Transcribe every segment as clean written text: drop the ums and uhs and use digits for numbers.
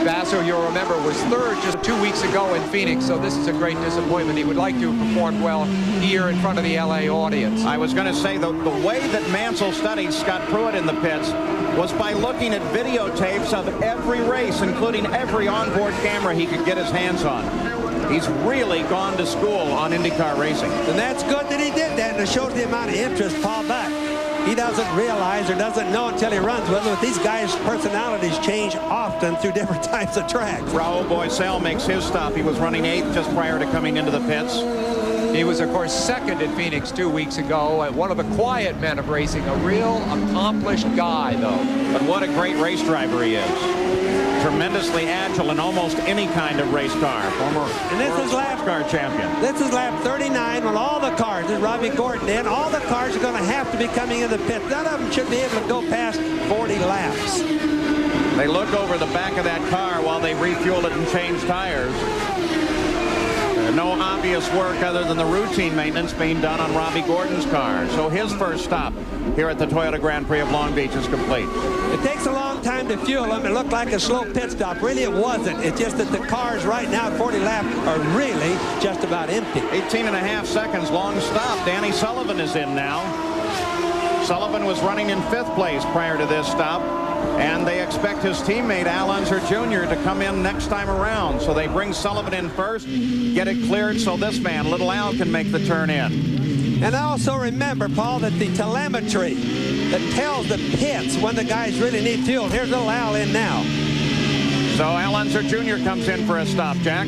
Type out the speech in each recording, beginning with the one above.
Vassar, you'll remember, was third just 2 weeks ago in Phoenix, so this is a great disappointment. He would like to have performed well here in front of the LA audience. I was going to say the way that Mansell studied Scott Pruitt in the pits was by looking at videotapes of every race, including every onboard camera he could get his hands on. He's really gone to school on IndyCar racing. And that's good that he did that, and it shows the amount of interest Paul back. He doesn't realize or doesn't know until he runs with them, but these guys' personalities change often through different types of tracks. Raul Boesel makes his stop. He was running 8th just prior to coming into the pits. He was, of course, second in Phoenix 2 weeks ago. One of the quiet men of racing, a real accomplished guy, though. But what a great race driver he is. Tremendously agile in almost any kind of race car. And this is lap car champion. This is lap 39 when all the cars, there's Robbie Gordon in, all the cars are going to have to be coming in the pit. None of them should be able to go past 40 laps. They look over the back of that car while they refuel it and change tires. No obvious work other than the routine maintenance being done on Robbie Gordon's car. So his first stop here at the Toyota Grand Prix of Long Beach is complete. It takes a long time to fuel them. It looked like a slow pit stop. Really, it wasn't. It's just that the cars right now at 40 laps are really just about empty. 18.5 seconds long stop. Danny Sullivan is in now. Sullivan was running in 5th place prior to this stop. And they expect his teammate Al Unser Jr. to come in next time around. So they bring Sullivan in first, get it cleared so this man, Little Al, can make the turn in. And also remember, Paul, that the telemetry that tells the pits when the guys really need fuel. Here's Little Al in now. So Al Unser Jr. comes in for a stop, Jack.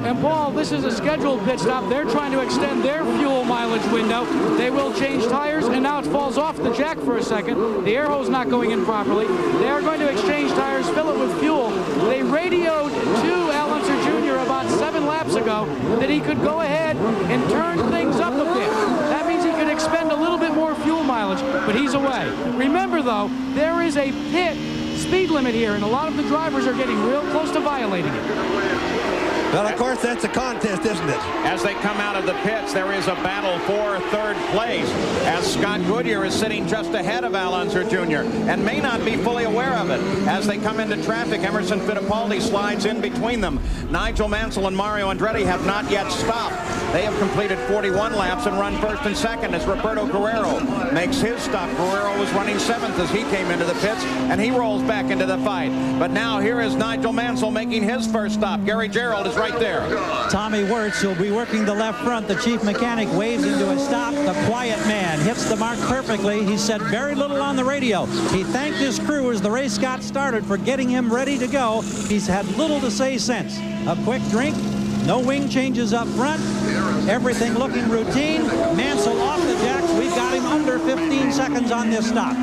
And Paul, this is a scheduled pit stop. They're trying to extend their fuel mileage window. They will change tires, and now it falls off the jack for a second. The air hose not going in properly. They are going to exchange tires, fill it with fuel. They radioed to Al Unser Jr. about 7 laps ago that he could go ahead and turn things up a bit. That means he could expend a little bit more fuel mileage, but he's away. Remember, though, there is a pit speed limit here, and a lot of the drivers are getting real close to violating it. Well, of course, that's a contest, isn't it? As they come out of the pits, there is a battle for 3rd place, as Scott Goodyear is sitting just ahead of Al Unser Jr. and may not be fully aware of it. As they come into traffic, Emerson Fittipaldi slides in between them. Nigel Mansell and Mario Andretti have not yet stopped. They have completed 41 laps and run 1st and 2nd as Roberto Guerrero makes his stop. Guerrero was running 7th as he came into the pits, and he rolls back into the fight. But now here is Nigel Mansell making his first stop. Gary Gerald is right there. Tommy Wirtz will be working the left front. The chief mechanic waves into a stop. The quiet man hits the mark perfectly. He said very little on the radio. He thanked his crew as the race got started for getting him ready to go. He's had little to say since. A quick drink, no wing changes up front, everything looking routine. Mansell off the jacks. We've got him under 15 seconds on this stop.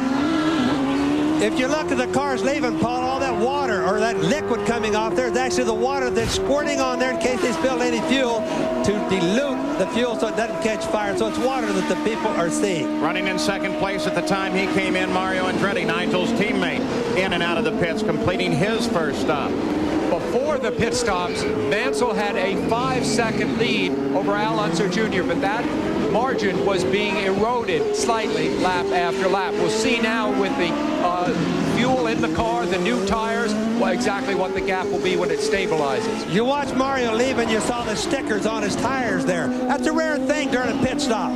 If you look at the cars leaving, Paul, all that water or that liquid coming off there is actually the water that's squirting on there in case they spill any fuel to dilute the fuel so it doesn't catch fire. So it's water that the people are seeing. Running in 2nd place at the time he came in, Mario Andretti, Nigel's teammate, in and out of the pits, completing his first stop. Before the pit stops, Mansell had a 5-second lead over Al Unser Jr., but that margin was being eroded slightly lap after lap. We'll see now with the fuel in the car, the new tires, exactly what the gap will be when it stabilizes. You watch Mario leave and you saw the stickers on his tires there. That's a rare thing during a pit stop.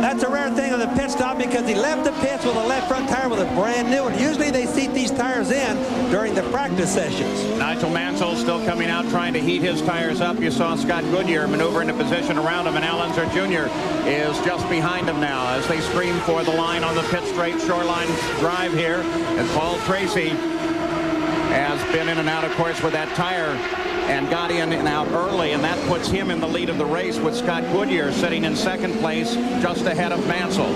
That's a rare thing on the pit stop because he left the pits with a left front tire with a brand new one. Usually they seat these tires in during the practice sessions. Nigel Mansell still coming out trying to heat his tires up. You saw Scott Goodyear maneuver into position around him, and Al Unser Jr. is just behind him now as they scream for the line on the pit straight shoreline drive here. And Paul Tracy has been in and out, of course, with that tire and got in and out early, and that puts him in the lead of the race with Scott Goodyear sitting in 2nd place just ahead of Mansell.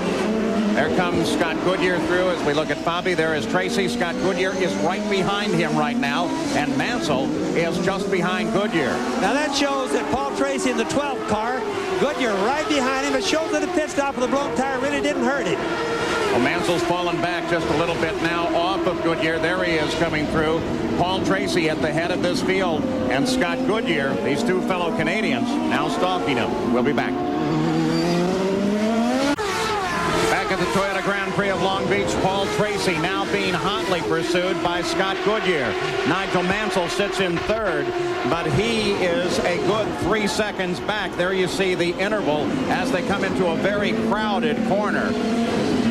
There comes Scott Goodyear through as we look at Fabi. There is Tracy. Scott Goodyear is right behind him right now, and Mansell is just behind Goodyear. Now that shows that Paul Tracy in the 12th car, Goodyear right behind him. It shows that the pit stop with a blown tire really didn't hurt him. Well, Mansell's fallen back just a little bit now off of Goodyear. There he is coming through. Paul Tracy at the head of this field, and Scott Goodyear, these two fellow Canadians, now stalking him. We'll be back. Back at the Toyota Grand Prix of Long Long Beach, Paul Tracy now being hotly pursued by Scott Goodyear. Nigel Mansell sits in third, but he is a good 3 seconds back. There you see the interval as they come into a very crowded corner.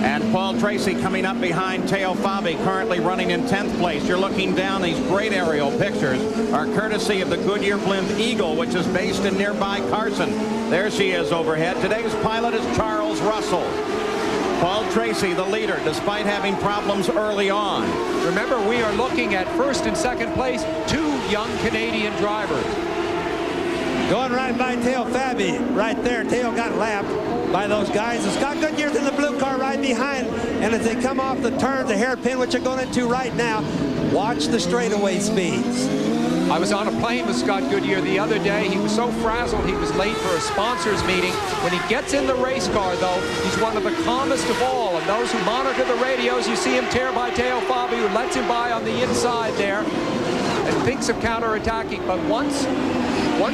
And Paul Tracy coming up behind Teo Fabi, currently running in 10th place. You're looking down. These great aerial pictures are courtesy of the Goodyear Blimp Eagle, which is based in nearby Carson. There she is overhead. Today's pilot is Charles Russell. Paul Tracy, the leader, despite having problems early on. Remember, we are looking at first and second place, 2 young Canadian drivers. Going right by Teo Fabi right there. Teo got lapped by those guys. And Scott Goodyear's in the blue car right behind. And as they come off the turn, the hairpin, which you're going into right now, watch the straightaway speeds. I was on a plane with Scott Goodyear the other day. He was so frazzled he was late for a sponsors meeting. When he gets in the race car, though, he's one of the calmest of all. And those who monitor the radios, you see him tear by Teo Fabi, who lets him by on the inside there and thinks of counterattacking. But once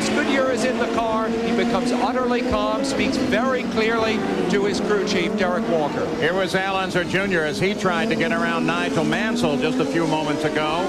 Goodyear is in the car, he becomes utterly calm, speaks very clearly to his crew chief, Derek Walker. Here was Al Unser Jr. as he tried to get around Nigel Mansell just a few moments ago.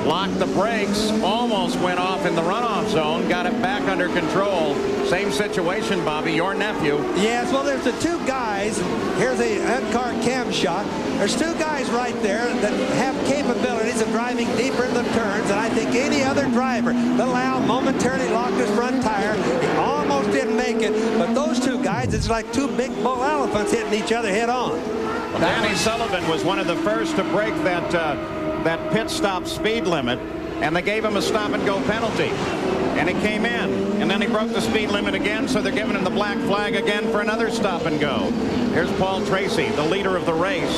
Locked the brakes, almost went off in the runoff zone, got it back under control. Same situation, Bobby, your nephew. Yes, well, there's the 2 guys. Here's a head-car cam shot. There's 2 guys right there that have capabilities of driving deeper in the turns, and I think any other driver, little Al momentarily locked his front tire. He almost didn't make it, but those 2 guys, it's like 2 big bull elephants hitting each other head on. Danny Sullivan was one of the first to break that pit stop speed limit, and they gave him a stop-and-go penalty. And he came in, and then he broke the speed limit again, so they're giving him the black flag again for another stop-and-go. Here's Paul Tracy, the leader of the race,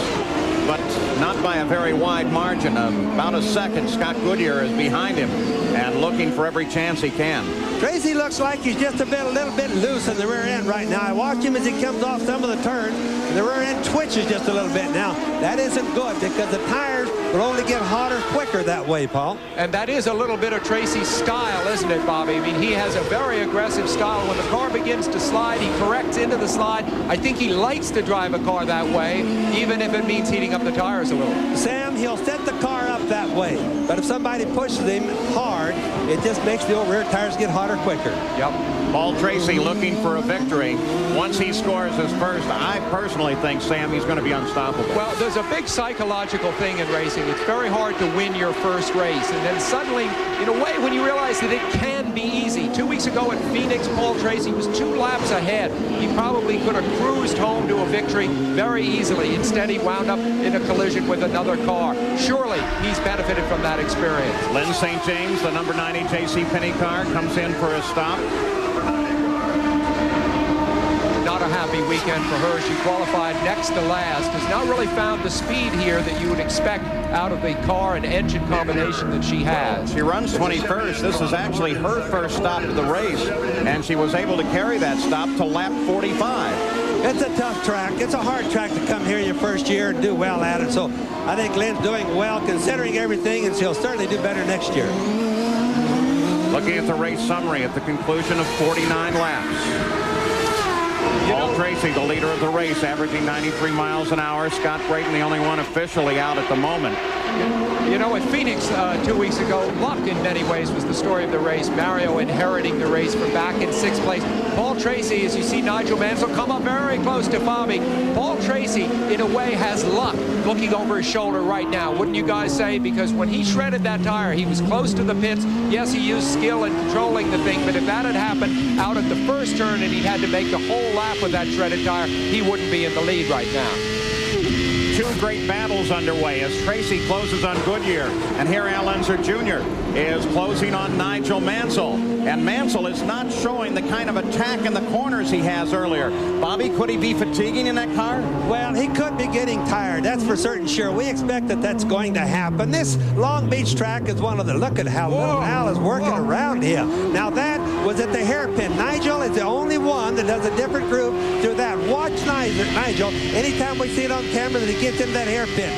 but not by a very wide margin. About a second. Scott Goodyear is behind him and looking for every chance he can. Tracy looks like he's just a little bit loose in the rear end right now. I watch him as he comes off some of the turns, and the rear end twitches just a little bit. Now, that isn't good because the tires will only get hotter quicker that way, Paul. And that is a little bit of Tracy's style, isn't it, Bobby? I mean, he has a very aggressive style. When the car begins to slide, he corrects into the slide. I think he likes to drive a car that way, even if it means heating up the tires a little. Sam, he'll set the car up that way, but if somebody pushes him hard, it just makes the old rear tires get hotter quicker. Yep. Paul Tracy looking for a victory. Once he scores his first, I personally think, Sam, he's going to be unstoppable. Well, there's a big psychological thing in racing. It's very hard to win your first race. And then suddenly, in a way, when you realize that it can be easy. 2 weeks ago at Phoenix, Paul Tracy was 2 laps ahead. He probably could have cruised home to a victory very easily. Instead, he wound up in a collision with another car. Surely, he's benefited from that experience. Lynn St. James, the number 90 J.C. Penney car, comes in for a stop. Not a happy weekend for her. She qualified next to last. Has not really found the speed here that you would expect out of the car and engine combination that she has. She runs 21st. This is actually her first stop of the race, and she was able to carry that stop to lap 45. It's a tough track. It's a hard track to come here your first year and do well at it. So I think Lynn's doing well considering everything, and she'll certainly do better next year. Looking at the race summary at the conclusion of 49 laps. Paul Tracy, the leader of the race, averaging 93 miles an hour. Scott Brayton, the only one officially out at the moment. You know, at Phoenix 2 weeks ago, luck in many ways was the story of the race. Mario inheriting the race from back in 6th place. Paul Tracy, as you see Nigel Mansell come up very close to Fabi. Paul Tracy, in a way, has luck looking over his shoulder right now, wouldn't you guys say? Because when he shredded that tire, he was close to the pits. Yes, he used skill in controlling the thing, but if that had happened out at the first turn and he had to make the whole lap with that shredded tire, he wouldn't be in the lead right now. 2 great battles underway as Tracy closes on Goodyear. And here Al Unser Jr. is closing on Nigel Mansell. And Mansell is not showing the kind of attack in the corners he has earlier. Bobby, could he be fatiguing in that car? Well, he could be getting tired. That's for certain sure. We expect that that's going to happen. This Long Beach track is one of the... Look at how little Al is working around him. Now, that was at the hairpin. Nigel is the only one that does a different group to that. Watch Nigel. Anytime we see it on camera that he gets in that hairpin.